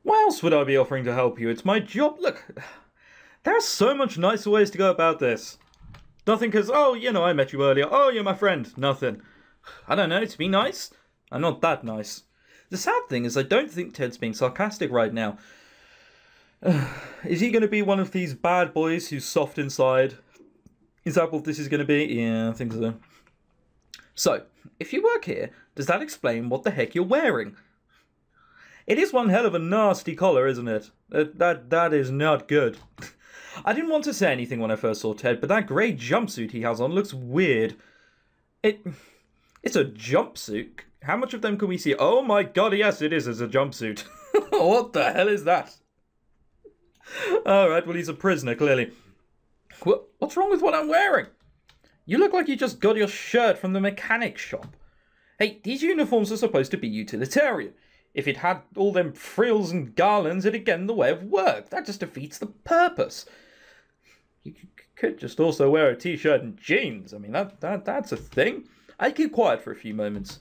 Why else would I be offering to help you? It's my job. Look, there are so much nicer ways to go about this. Nothing because, oh, you know, I met you earlier. Oh, you're my friend. Nothing. I don't know, to be nice? I'm not that nice. The sad thing is I don't think Ted's being sarcastic right now. Is he going to be one of these bad boys who's soft inside? Is that what this is going to be? Yeah, I think so. So, if you work here, does that explain what the heck you're wearing? It is one hell of a nasty collar, isn't it? That is not good. I didn't want to say anything when I first saw Ted, but that grey jumpsuit he has on looks weird. It's a jumpsuit? How much of them can we see? Oh my god, yes, it is. It's a jumpsuit. What the hell is that? Alright, well, he's a prisoner, clearly. What's wrong with what I'm wearing? You look like you just got your shirt from the mechanic shop. Hey, these uniforms are supposed to be utilitarian. If it had all them frills and garlands, it'd get in the way of work. That just defeats the purpose. You could just also wear a t-shirt and jeans. I mean, that's a thing. I'd keep quiet for a few moments.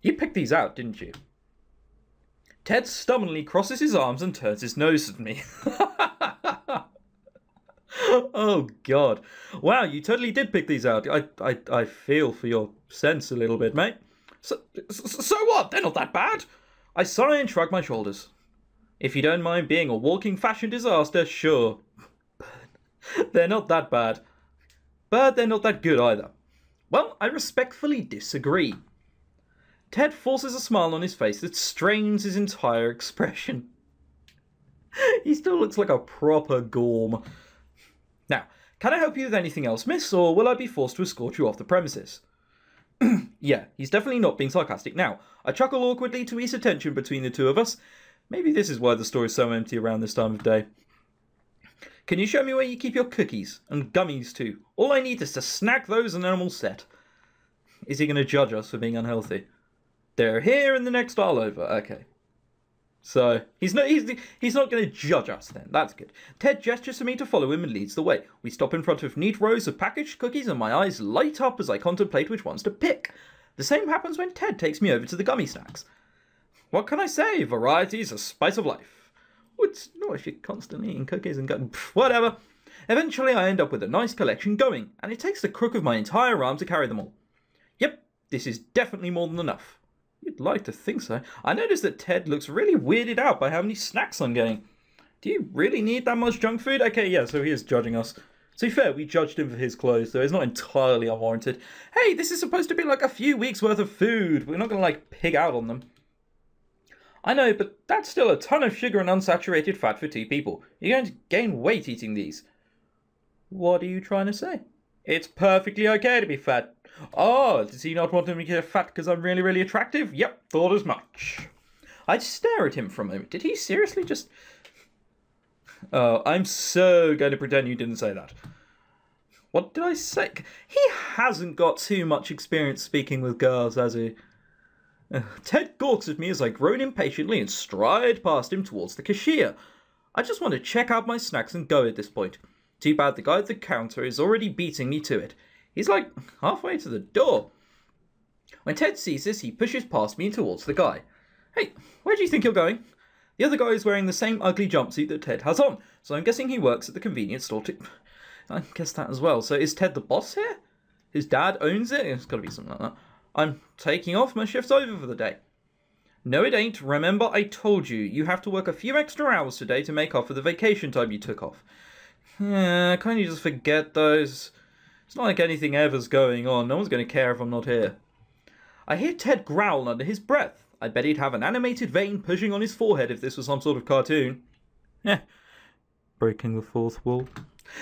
You picked these out, didn't you? Ted stubbornly crosses his arms and turns his nose at me. Oh, God. Wow, you totally did pick these out. I feel for your sense a little bit, mate. So what? They're not that bad. I sigh and shrug my shoulders. If you don't mind being a walking fashion disaster, sure. But they're not that bad. But they're not that good either. Well, I respectfully disagree. Ted forces a smile on his face that strains his entire expression. He still looks like a proper gorm. Now, can I help you with anything else, miss, or will I be forced to escort you off the premises? Yeah, he's definitely not being sarcastic now. I chuckle awkwardly to ease the tension between the two of us. Maybe this is why the store is so empty around this time of day. Can you show me where you keep your cookies? And gummies too. All I need is to snack those and then I'm all set. Is he going to judge us for being unhealthy? They're here in the next aisle over. Okay. So, he's not going to judge us then. That's good. Ted gestures to me to follow him and leads the way. We stop in front of neat rows of packaged cookies and my eyes light up as I contemplate which ones to pick. The same happens when Ted takes me over to the gummy snacks. What can I say? Variety's a spice of life. It's not if you're constantly eating cookies and going, whatever. Eventually I end up with a nice collection going, and it takes the crook of my entire arm to carry them all. Yep, this is definitely more than enough. You'd like to think so. I noticed that Ted looks really weirded out by how many snacks I'm getting. Do you really need that much junk food? Okay, yeah, so he is judging us. To be fair, we judged him for his clothes, though it's not entirely unwarranted. Hey, this is supposed to be like a few weeks worth of food. We're not going to, like, pig out on them. I know, but that's still a ton of sugar and unsaturated fat for 2 people. You're going to gain weight eating these. What are you trying to say? It's perfectly okay to be fat. Oh, does he not want me to get fat because I'm really, really attractive? Yep, thought as much. I'd stare at him for a moment. Did he seriously just... Oh, I'm so going to pretend you didn't say that. What did I say? He hasn't got too much experience speaking with girls, has he? Ted gawks at me as I groan impatiently and stride past him towards the cashier. I just want to check out my snacks and go at this point. Too bad the guy at the counter is already beating me to it. He's like halfway to the door. When Ted sees this, he pushes past me towards the guy. Hey, where do you think you're going? The other guy is wearing the same ugly jumpsuit that Ted has on, so I'm guessing he works at the convenience store too. I guess that as well. So is Ted the boss here? His dad owns it? It's got to be something like that. I'm taking off. My shift's over for the day. No, it ain't. Remember, I told you. You have to work a few extra hours today to make up for the vacation time you took off. Yeah, can't you just forget those? It's not like anything ever's going on. No one's going to care if I'm not here. I hear Ted growl under his breath. I bet he'd have an animated vein pushing on his forehead if this was some sort of cartoon. Breaking the fourth wall.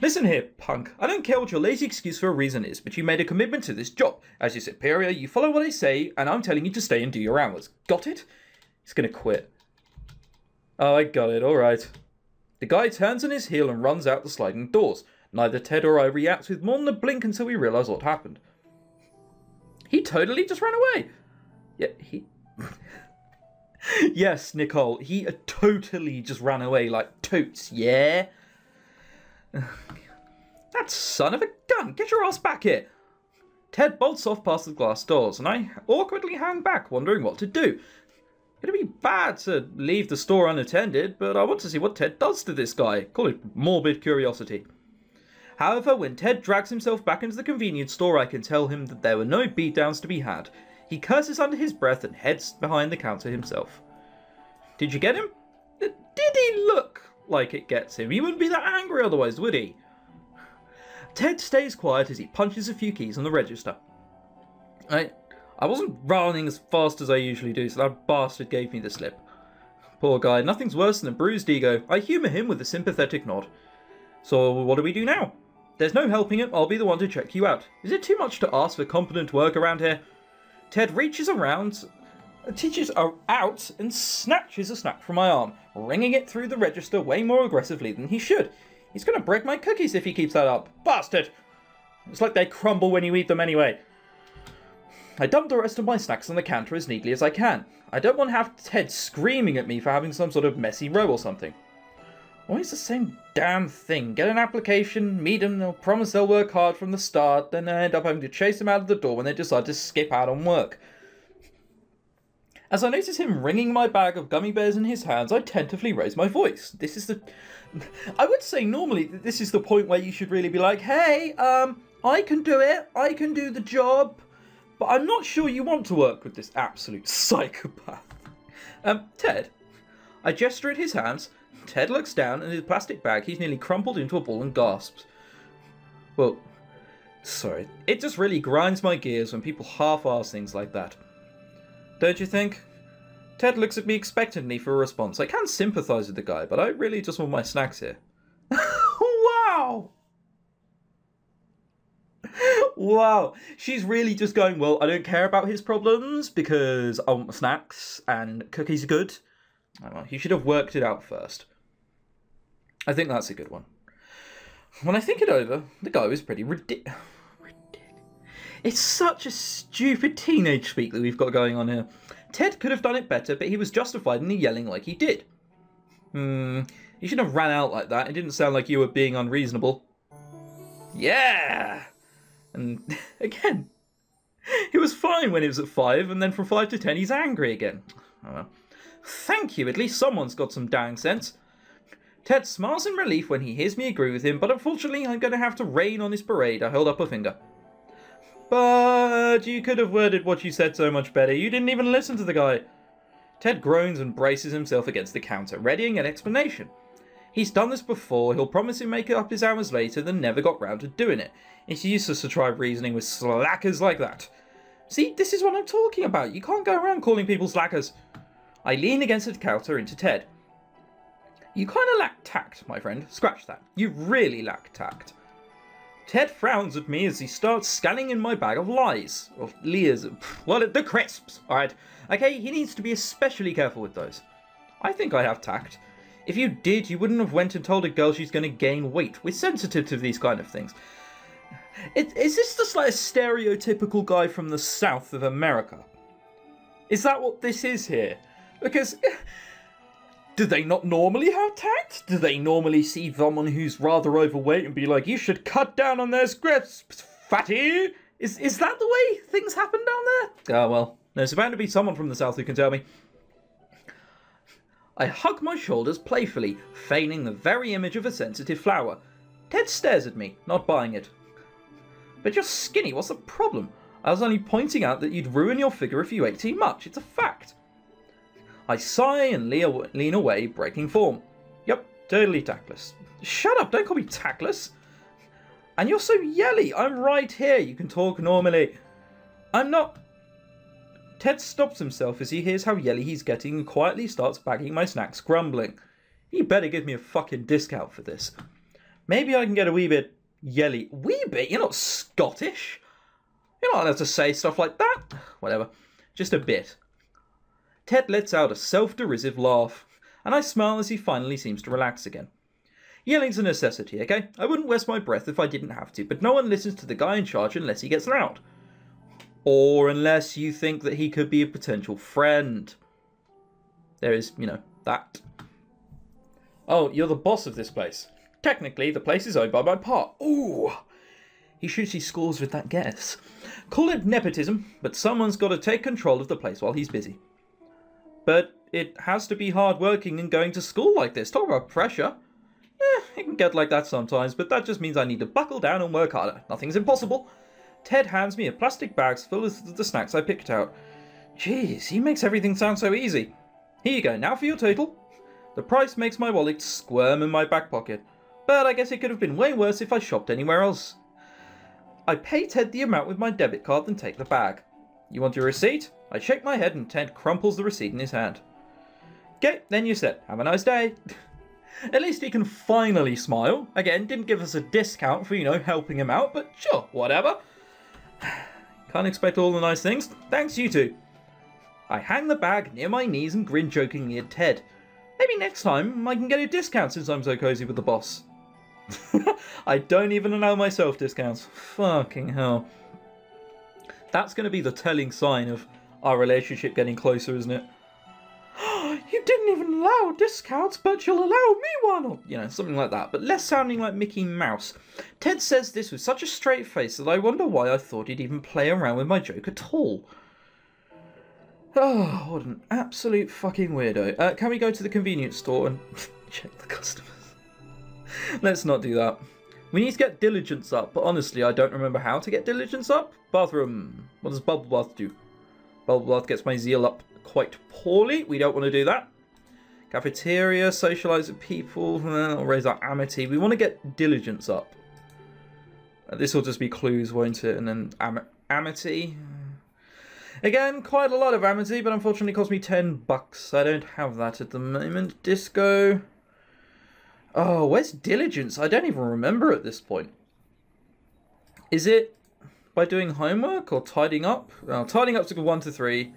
Listen here, punk. I don't care what your lazy excuse for a reason is, but you made a commitment to this job. As your superior, you follow what I say, and I'm telling you to stay and do your hours. Got it? He's going to quit. Oh, I got it. All right. The guy turns on his heel and runs out the sliding doors. Neither Ted or I react with more than a blink until we realise what happened. He totally just ran away. Yeah, he... Yes, Nicole, he totally just ran away like totes, yeah? That son of a gun, get your ass back here. Ted bolts off past the glass doors, and I awkwardly hang back, wondering what to do. It'd be bad to leave the store unattended, but I want to see what Ted does to this guy. Call it morbid curiosity. However, when Ted drags himself back into the convenience store, I can tell him that there were no beatdowns to be had. He curses under his breath and heads behind the counter himself. Did you get him? Did he look like it gets him? He wouldn't be that angry otherwise, would he? Ted stays quiet as he punches a few keys on the register. I wasn't running as fast as I usually do, so that bastard gave me the slip. Poor guy, nothing's worse than a bruised ego. I humour him with a sympathetic nod. So what do we do now? There's no helping it, I'll be the one to check you out. Is it too much to ask for competent work around here? Ted reaches out and snatches a snack from my arm, ringing it through the register way more aggressively than he should. He's going to break my cookies if he keeps that up. Bastard! It's like they crumble when you eat them anyway. I dump the rest of my snacks on the counter as neatly as I can. I don't want to have Ted screaming at me for having some sort of messy row or something. Always the same damn thing. Get an application, meet them, they'll promise they'll work hard from the start, then I end up having to chase them out of the door when they decide to skip out on work. As I notice him wringing my bag of gummy bears in his hands, I tentatively raise my voice. I would say normally this is the point where you should really be like, hey, I can do it, I can do the job, but I'm not sure you want to work with this absolute psychopath. Ted. I gesture at his hands. Ted looks down, and his plastic bag he's nearly crumpled into a ball and gasps. Well, sorry. It just really grinds my gears when people half-ass things like that. Don't you think? Ted looks at me expectantly for a response. I can sympathise with the guy, but I really just want my snacks here. Wow! Wow. She's really just going, well, I don't care about his problems because I want my snacks and cookies are good. Oh, well, he should have worked it out first. I think that's a good one. When I think it over, the guy was pretty ridiculous. It's such a stupid teenage speak that we've got going on here. Ted could have done it better, but he was justified in the yelling like he did. You shouldn't have ran out like that. It didn't sound like you were being unreasonable. Yeah! And again, he was fine when he was at 5, and then from 5 to 10 he's angry again. Oh well. Thank you, at least someone's got some dang sense. Ted smiles in relief when he hears me agree with him, but unfortunately I'm going to have to rain on his parade. I held up a finger. But you could have worded what you said so much better. You didn't even listen to the guy. Ted groans and braces himself against the counter, readying an explanation. He's done this before. He'll promise he'll make it up his hours later, then never got round to doing it. It's useless to try reasoning with slackers like that. See, this is what I'm talking about. You can't go around calling people slackers. I lean against the counter into Ted. You kind of lack tact, my friend. Scratch that. You really lack tact. Ted frowns at me as he starts scanning in my bag of lies. Or leers. Well, the crisps. Alright. Okay, he needs to be especially careful with those. I think I have tact. If you did, you wouldn't have went and told a girl she's going to gain weight. We're sensitive to these kind of things. Is this just like a stereotypical guy from the south of America? Is that what this is here? Because, do they not normally have tact? Do they normally see someone who's rather overweight and be like, you should cut down on those crisps, fatty? Is that the way things happen down there? Ah, well, there's bound to be someone from the south who can tell me. I hug my shoulders playfully, feigning the very image of a sensitive flower. Ted stares at me, not buying it. But you're skinny, what's the problem? I was only pointing out that you'd ruin your figure if you ate too much. It's a fact. I sigh and lean away, breaking form. Yep, totally tactless. Shut up, don't call me tactless. And you're so yelly. I'm right here. You can talk normally. I'm not... Ted stops himself as he hears how yelly he's getting and quietly starts bagging my snacks, grumbling. You better give me a fucking discount for this. Maybe I can get a wee bit yelly. Wee bit? You're not Scottish. You're not allowed to say stuff like that. Whatever. Just a bit. Ted lets out a self-derisive laugh, and I smile as he finally seems to relax again. Yelling's a necessity, okay? I wouldn't waste my breath if I didn't have to, but no one listens to the guy in charge unless he gets loud. Or unless you think that he could be a potential friend. There is, that. Oh, you're the boss of this place. Technically, the place is owned by my pa. Ooh! He shoots his scores with that guess. Call it nepotism, but someone's got to take control of the place while he's busy. But it has to be hard working and going to school like this. Talk about pressure. It can get like that sometimes, but that just means I need to buckle down and work harder. Nothing's impossible. Ted hands me a plastic bag full of the snacks I picked out. Jeez, he makes everything sound so easy. Here you go, now for your total. The price makes my wallet squirm in my back pocket, but I guess it could have been way worse if I shopped anywhere else. I pay Ted the amount with my debit card and take the bag. You want your receipt? I shake my head and Ted crumples the receipt in his hand. Okay, then you said, have a nice day. At least he can finally smile. Again, didn't give us a discount for, helping him out, but sure, whatever. Can't expect all the nice things. Thanks, you two. I hang the bag near my knees and grin jokingly at Ted. Maybe next time I can get a discount since I'm so cozy with the boss. I don't even allow myself discounts. Fucking hell. That's going to be the telling sign of our relationship getting closer, isn't it? You didn't even allow discounts, but you'll allow me one. Or, something like that, but less sounding like Mickey Mouse. Ted says this with such a straight face that I wonder why I thought he'd even play around with my joke at all. Oh, what an absolute fucking weirdo. Can we go to the convenience store and check the customers? Let's not do that. We need to get diligence up, but honestly, I don't remember how to get diligence up. Bathroom. What does bubble bath do? Bubble bath gets my zeal up quite poorly. We don't want to do that. Cafeteria, socialise with people, raise our amity. We want to get diligence up. This will just be clues, won't it? And then amity. Again, quite a lot of amity, but unfortunately cost me $10. I don't have that at the moment. Disco. Oh, where's diligence? I don't even remember at this point. Is it by doing homework or tidying up? Well, tidying up's like a 1 to 3.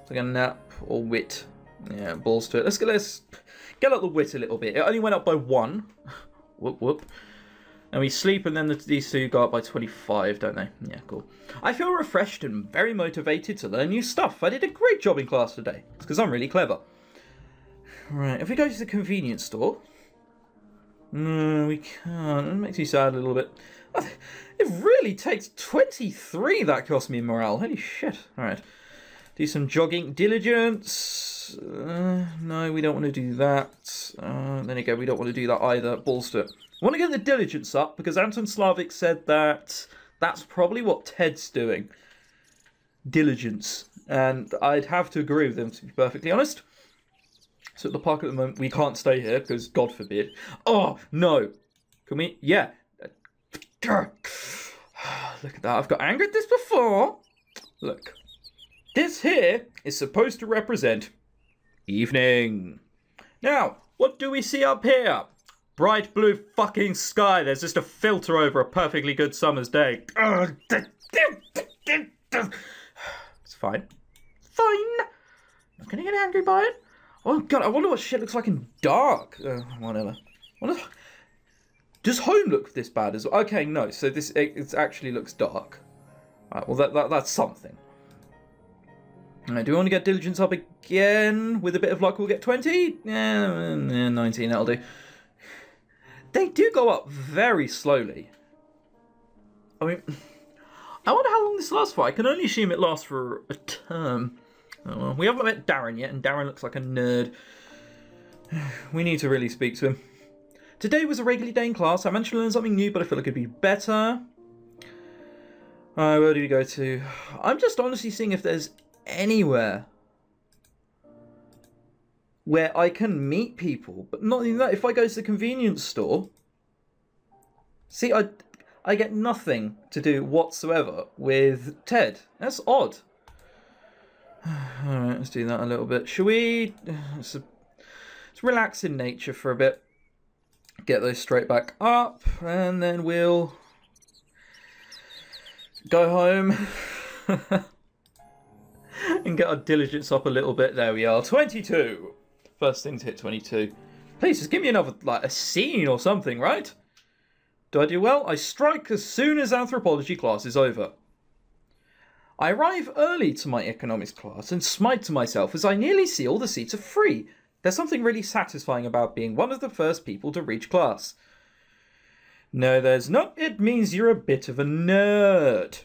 It's like a nap or wit. Yeah, balls to it. Let's get up the wit a little bit. It only went up by 1. Whoop, whoop. And we sleep, and then these two go up by 25, don't they? Yeah, cool. I feel refreshed and very motivated to learn new stuff. I did a great job in class today. It's because I'm really clever. Right, if we go to the convenience store... No, we can't. It makes me sad a little bit. It really takes 23, that cost me morale. Holy shit. Alright. Do some jogging. Diligence. No, we don't want to do that. Then again, we don't want to do that either. Balls to it. I want to get the diligence up because Anton Slavic said that that's probably what Ted's doing. Diligence. And I'd have to agree with him, to be perfectly honest. So at the park at the moment, we can't stay here because God forbid. Oh, no. Can we? Yeah. Look at that. I've got anger at this before. Look. This here is supposed to represent evening. Now, what do we see up here? Bright blue fucking sky. There's just a filter over a perfectly good summer's day. It's fine. Fine. Not gonna get angry by it. Oh god, I wonder what shit looks like in dark. Whatever. Does home look this bad as well? Okay, no. So it actually looks dark. Alright, well that's something. Alright, do we want to get diligence up again? With a bit of luck, we'll get 20. Yeah, 19. That'll do. They do go up very slowly. I mean, I wonder how long this lasts for. I can only assume it lasts for a term. Oh, well, we haven't met Darren yet, and Darren looks like a nerd. We need to really speak to him. Today was a regular day in class. I managed to learn something new, but I feel it could be better. Where do we go to? I'm just honestly seeing if there's anywhere where I can meet people, but not even that. If I go to the convenience store, see, I get nothing to do whatsoever with Ted. That's odd. Alright, let's do that a little bit. Shall we... Let's relax in nature for a bit. Get those straight back up. And then we'll... go home. And get our diligence up a little bit. There we are. 22. First thing to hit 22. Please, just give me another, like, a scene or something, right? Do I do well? I strike as soon as anthropology class is over. I arrive early to my economics class and smite to myself as I nearly see all the seats are free. There's something really satisfying about being one of the first people to reach class. No, there's not. It means you're a bit of a nerd.